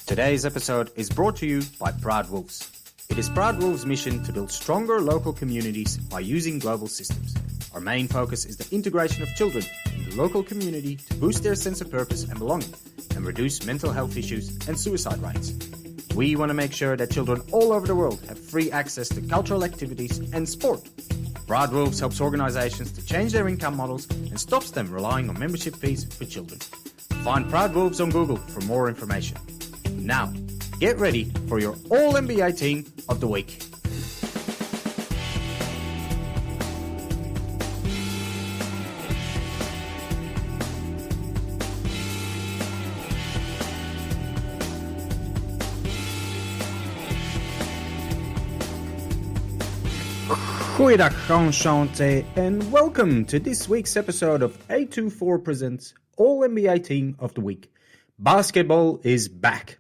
Today's episode is brought to you by Proud Wolves. It is Proud Wolves' mission to build stronger local communities by using global systems. Our main focus is the integration of children in the local community to boost their sense of purpose and belonging and reduce mental health issues and suicide rates. We want to make sure that children all over the world have free access to cultural activities and sport. Proud Wolves helps organizations to change their income models and stops them relying on membership fees for children. Find Proud Wolves on Google for more information. Now, get ready for your All-NBA Team of the Week. Goeiedag, enchantée, and welcome to this week's episode of A24 Presents All-NBA Team of the Week. Basketball is back.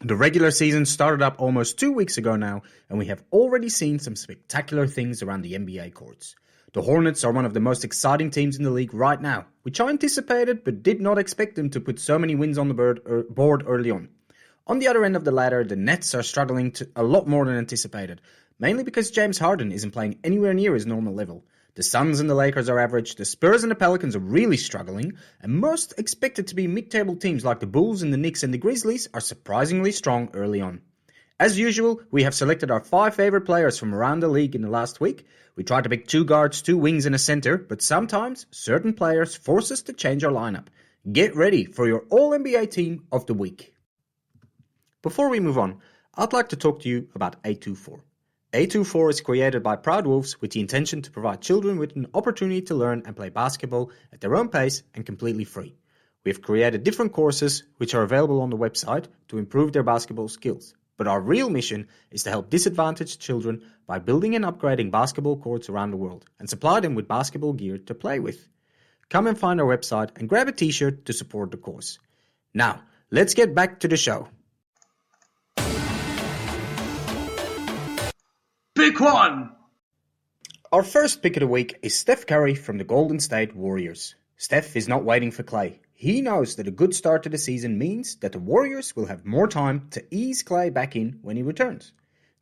The regular season started up almost 2 weeks ago now, and we have already seen some spectacular things around the NBA courts. The Hornets are one of the most exciting teams in the league right now, which I anticipated but did not expect them to put so many wins on the board early on. On the other end of the ladder, the Nets are struggling a lot more than anticipated, mainly because James Harden isn't playing anywhere near his normal level. The Suns and the Lakers are average, the Spurs and the Pelicans are really struggling, and most expected to be mid-table teams like the Bulls and the Knicks and the Grizzlies are surprisingly strong early on. As usual, we have selected our 5 favorite players from around the league in the last week. We tried to pick 2 guards, 2 wings and a center, but sometimes certain players force us to change our lineup. Get ready for your All-NBA Team of the Week. Before we move on, I'd like to talk to you about A24. A24 is created by Proud Wolves with the intention to provide children with an opportunity to learn and play basketball at their own pace and completely free. We have created different courses which are available on the website to improve their basketball skills. But our real mission is to help disadvantaged children by building and upgrading basketball courts around the world and supply them with basketball gear to play with. Come and find our website and grab a t-shirt to support the course. Now, let's get back to the show. Pick one! Our first pick of the week is Steph Curry from the Golden State Warriors. Steph is not waiting for Klay. He knows that a good start to the season means that the Warriors will have more time to ease Klay back in when he returns.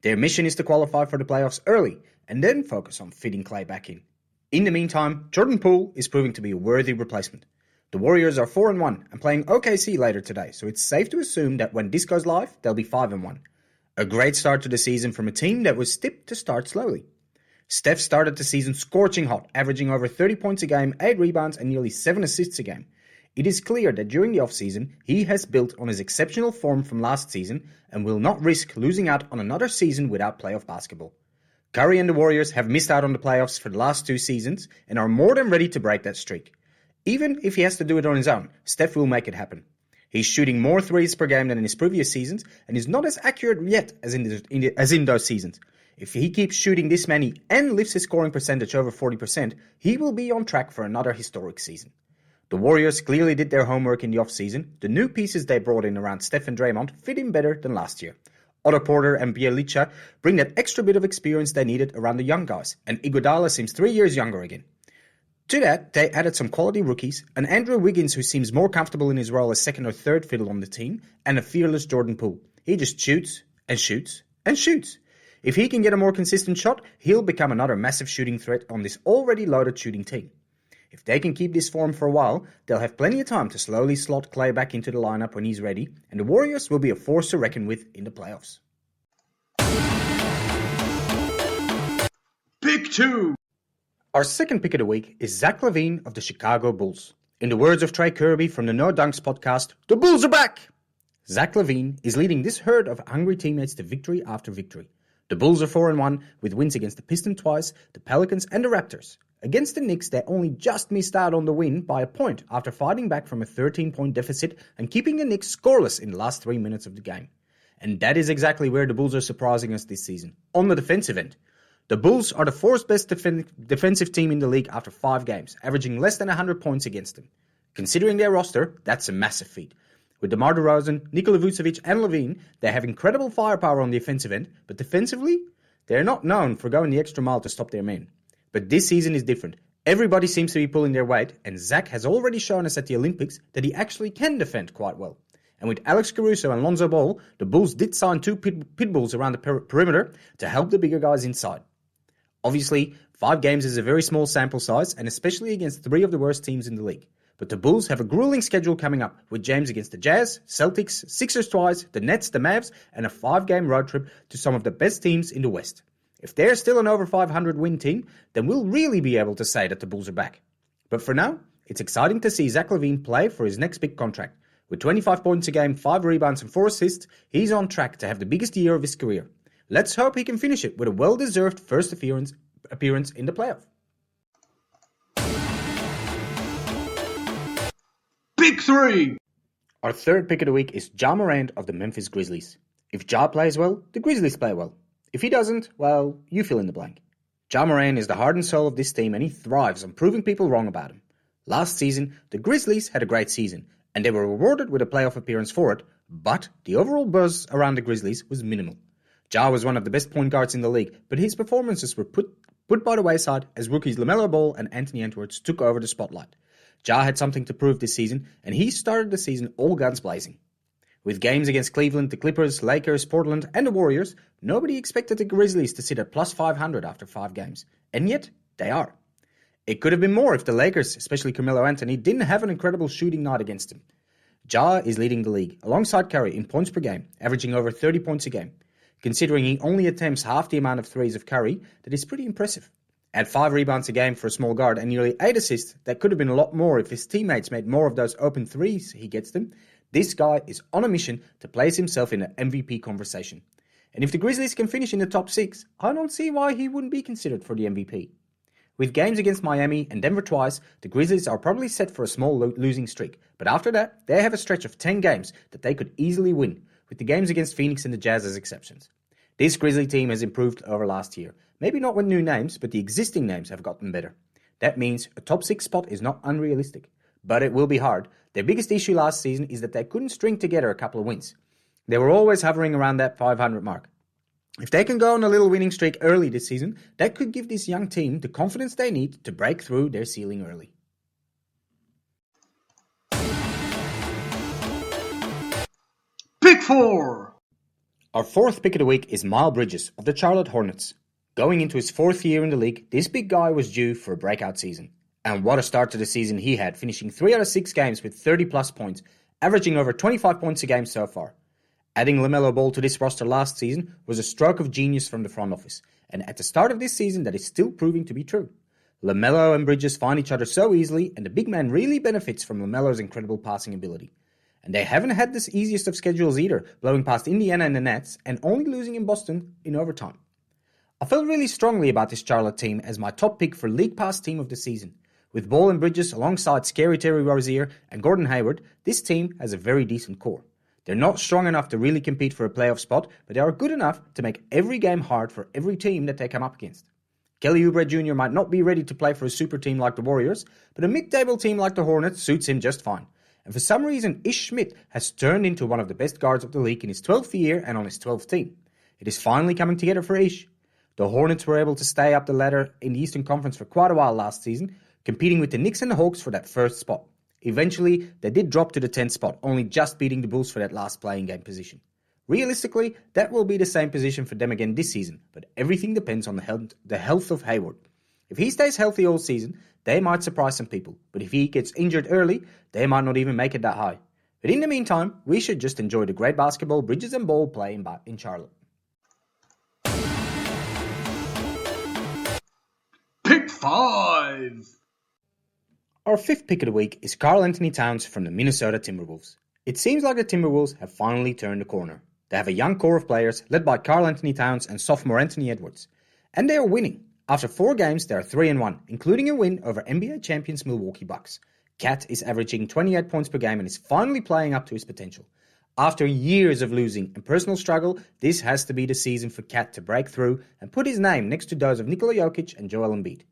Their mission is to qualify for the playoffs early and then focus on fitting Klay back in. In the meantime, Jordan Poole is proving to be a worthy replacement. The Warriors are 4-1 and playing OKC later today, so it's safe to assume that when this goes live, they'll be 5-1. A great start to the season from a team that was tipped to start slowly. Steph started the season scorching hot, averaging over 30 points a game, 8 rebounds and nearly 7 assists a game. It is clear that during the offseason, he has built on his exceptional form from last season and will not risk losing out on another season without playoff basketball. Curry and the Warriors have missed out on the playoffs for the last 2 seasons and are more than ready to break that streak. Even if he has to do it on his own, Steph will make it happen. He's shooting more threes per game than in his previous seasons and is not as accurate yet as in those seasons. If he keeps shooting this many and lifts his scoring percentage over 40%, he will be on track for another historic season. The Warriors clearly did their homework in the offseason. The new pieces they brought in around Steph and Draymond fit in better than last year. Otto Porter and Bjelica bring that extra bit of experience they needed around the young guys, and Iguodala seems 3 years younger again. To that, they added some quality rookies, an Andrew Wiggins who seems more comfortable in his role as second or third fiddle on the team, and a fearless Jordan Poole. He just shoots and shoots and shoots. If he can get a more consistent shot, he'll become another massive shooting threat on this already loaded shooting team. If they can keep this form for a while, they'll have plenty of time to slowly slot Klay back into the lineup when he's ready, and the Warriors will be a force to reckon with in the playoffs. Pick two! Our second pick of the week is Zach LaVine of the Chicago Bulls. In the words of Trey Kirby from the No Dunks podcast, the Bulls are back! Zach LaVine is leading this herd of hungry teammates to victory after victory. The Bulls are 4-1 with wins against the Pistons twice, the Pelicans and the Raptors. Against the Knicks, they only just missed out on the win by a point after fighting back from a 13-point deficit and keeping the Knicks scoreless in the last 3 minutes of the game. And that is exactly where the Bulls are surprising us this season, on the defensive end. The Bulls are the 4th best defensive team in the league after 5 games, averaging less than 100 points against them. Considering their roster, that's a massive feat. With DeMar DeRozan, Nikola Vucevic and LaVine, they have incredible firepower on the offensive end, but defensively, they're not known for going the extra mile to stop their men. But this season is different. Everybody seems to be pulling their weight, and Zach has already shown us at the Olympics that he actually can defend quite well. And with Alex Caruso and Lonzo Ball, the Bulls did sign two pit bulls around the perimeter to help the bigger guys inside. Obviously, 5 games is a very small sample size, and especially against 3 of the worst teams in the league. But the Bulls have a grueling schedule coming up, with games against the Jazz, Celtics, Sixers twice, the Nets, the Mavs, and a 5-game road trip to some of the best teams in the West. If they're still an over 500 win team, then we'll really be able to say that the Bulls are back. But for now, it's exciting to see Zach LaVine play for his next big contract. With 25 points a game, 5 rebounds and 4 assists, he's on track to have the biggest year of his career. Let's hope he can finish it with a well-deserved first appearance in the playoff. Big 3. Our third pick of the week is Ja Morant of the Memphis Grizzlies. If Ja plays well, the Grizzlies play well. If he doesn't, well, you fill in the blank. Ja Morant is the heart and soul of this team, and he thrives on proving people wrong about him. Last season, the Grizzlies had a great season, and they were rewarded with a playoff appearance for it, but the overall buzz around the Grizzlies was minimal. Ja was one of the best point guards in the league, but his performances were put by the wayside as rookies LaMelo Ball and Anthony Edwards took over the spotlight. Ja had something to prove this season, and he started the season all guns blazing. With games against Cleveland, the Clippers, Lakers, Portland, and the Warriors, nobody expected the Grizzlies to sit at plus 500 after 5 games, and yet they are. It could have been more if the Lakers, especially Carmelo Anthony, didn't have an incredible shooting night against him. Ja is leading the league, alongside Curry, in points per game, averaging over 30 points a game. Considering he only attempts half the amount of threes of Curry, that is pretty impressive. At 5 rebounds a game for a small guard and nearly 8 assists, that could have been a lot more if his teammates made more of those open threes he gets them. This guy is on a mission to place himself in an MVP conversation. And if the Grizzlies can finish in the top 6, I don't see why he wouldn't be considered for the MVP. With games against Miami and Denver twice, the Grizzlies are probably set for a small losing streak. But after that, they have a stretch of 10 games that they could easily win, with the games against Phoenix and the Jazz as exceptions. This Grizzly team has improved over last year. Maybe not with new names, but the existing names have gotten better. That means a top 6 spot is not unrealistic. But it will be hard. Their biggest issue last season is that they couldn't string together a couple of wins. They were always hovering around that 500 mark. If they can go on a little winning streak early this season, that could give this young team the confidence they need to break through their ceiling early. Pick 4. Our fourth pick of the week is Miles Bridges of the Charlotte Hornets. Going into his 4th year in the league, this big guy was due for a breakout season. And what a start to the season he had, finishing 3 out of 6 games with 30-plus points, averaging over 25 points a game so far. Adding LaMelo Ball to this roster last season was a stroke of genius from the front office, and at the start of this season that is still proving to be true. LaMelo and Bridges find each other so easily, and the big man really benefits from LaMelo's incredible passing ability. And they haven't had the easiest of schedules either, blowing past Indiana and the Nets, and only losing in Boston in overtime. I felt really strongly about this Charlotte team as my top pick for League Pass team of the season. With Ball and Bridges alongside Scary Terry Rozier and Gordon Hayward, this team has a very decent core. They're not strong enough to really compete for a playoff spot, but they are good enough to make every game hard for every team that they come up against. Kelly Oubre Jr. might not be ready to play for a super team like the Warriors, but a mid-table team like the Hornets suits him just fine. And for some reason, Ish Smith has turned into one of the best guards of the league in his 12th year and on his 12th team. It is finally coming together for Ish. The Hornets were able to stay up the ladder in the Eastern Conference for quite a while last season, competing with the Knicks and the Hawks for that first spot. Eventually, they did drop to the 10th spot, only just beating the Bulls for that last playing game position. Realistically, that will be the same position for them again this season, but everything depends on the health of Hayward. If he stays healthy all season, they might surprise some people, but if he gets injured early, they might not even make it that high. But in the meantime, we should just enjoy the great basketball Bridges and Ball play in Charlotte. Pick 5. Our fifth pick of the week is Karl Anthony Towns from the Minnesota Timberwolves. It seems like the Timberwolves have finally turned the corner. They have a young core of players led by Karl Anthony Towns and sophomore Anthony Edwards. And they are winning. After 4 games, they are 3-1, including a win over NBA champions Milwaukee Bucks. Cat is averaging 28 points per game and is finally playing up to his potential. After years of losing and personal struggle, this has to be the season for Cat to break through and put his name next to those of Nikola Jokic and Joel Embiid.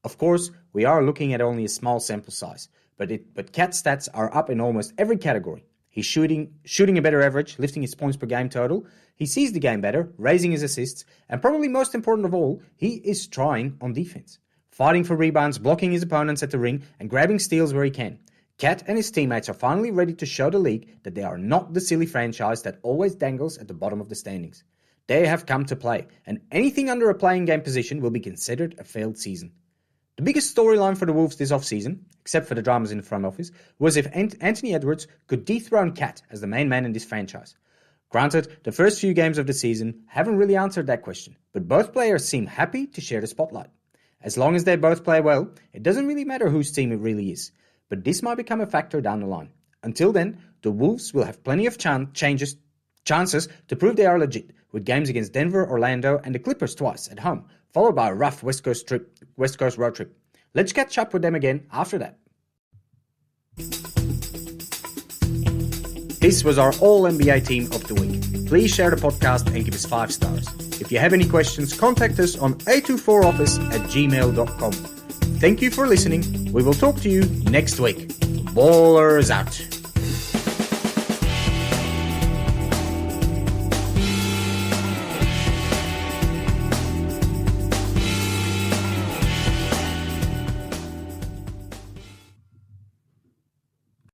Of course, we are looking at only a small sample size, but Cat's stats are up in almost every category. He's shooting a better average, lifting his points per game total. He sees the game better, raising his assists, and probably most important of all, he is trying on defense. Fighting for rebounds, blocking his opponents at the ring, and grabbing steals where he can. Cat and his teammates are finally ready to show the league that they are not the silly franchise that always dangles at the bottom of the standings. They have come to play, and anything under a playing game position will be considered a failed season. The biggest storyline for the Wolves this off-season, except for the dramas in the front office, was if Anthony Edwards could dethrone Cat as the main man in this franchise. Granted, the first few games of the season haven't really answered that question, but both players seem happy to share the spotlight. As long as they both play well, it doesn't really matter whose team it really is. But this might become a factor down the line. Until then, the Wolves will have plenty of chances to prove they are legit, with games against Denver, Orlando, and the Clippers twice at home, followed by a rough West Coast road trip. Let's catch up with them again after that. This was our All-NBA Team of the Week. Please share the podcast and give us 5 stars. If you have any questions, contact us on a24office@gmail.com. Thank you for listening. We will talk to you next week. Ballers out.